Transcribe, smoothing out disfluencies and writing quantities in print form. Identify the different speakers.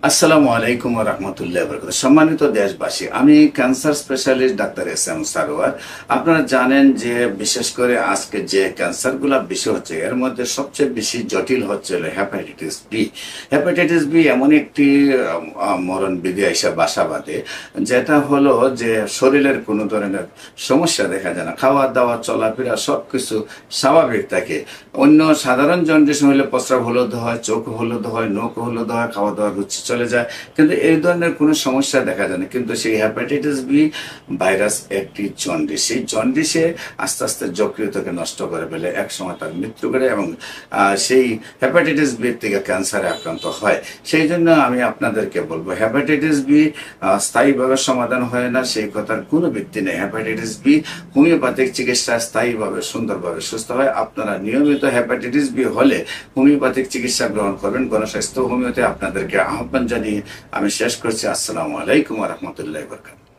Speaker 1: আসসালামু আলাইকুম ওয়া রাহমাতুল্লাহি ওয়া বারাকাতুহু। সম্মানিত দেশবাসী, আমি cancer specialist doctor S M Sarwar. আপনারা জানেন যে বিশেষ করে আজকে যে ক্যান্সারগুলো বেশি হচ্ছে এর মধ্যে সবচেয়ে বেশি জটিল হচ্ছে হলো হেপাটাইটিস বি। হেপাটাইটিস বি এমন একটি মরণ বিধি হিসাবে বাসা বাঁধে, যেটা হলো যে শরীরের কোনো ধরনের সমস্যা দেখা যায় না, খাওয়া দাওয়া চলাফেরা সব কিছু স্বাভাবিক থাকে। অন্য সাধারণ জন্ডিস হলে প্রস্রাব হলুদ হয়, চোখ হলুদ হয়, নখ হলুদ হয়, খাওয়া দাওয়ার রুচি চলে যায়, কিন্তু এই ধরনের কোনো সমস্যা দেখা যায় না। কিন্তু সেই হেপাটাইটিস বি ভাইরাস একটি জন্ডিস, সেই জন্ডিসে আস্তে আস্তে যকৃতকে নষ্ট করে ফেলে, এক সময় তার মৃত্যু করে এবং সেই হেপাটাইটিস বি থেকে ক্যান্সারে আক্রান্ত হয়। সেই জন্য আমি আপনাদেরকে বলবো, হেপাটাইটিস বি স্থায়ীভাবে সমাধান হয় না, সেই কথার কোনো ভিত্তি নেই। হেপাটাইটিস বি হোমিওপ্যাথিক চিকিৎসায় স্থায়ীভাবে সুন্দরভাবে সুস্থ হয়। আপনারা নিয়মিত হেপাটাইটিস বি হলে হোমিওপ্যাথিক চিকিৎসা গ্রহণ করবেন। গণস্বাস্থ্য হোমিওতে আপনাদেরকে আহ্বান জানিয়ে আমি শেষ করছি। আসসালামু আলাইকুম ওয়া রাহমাতুল্লাহি ওয়া বারাকাতুহু।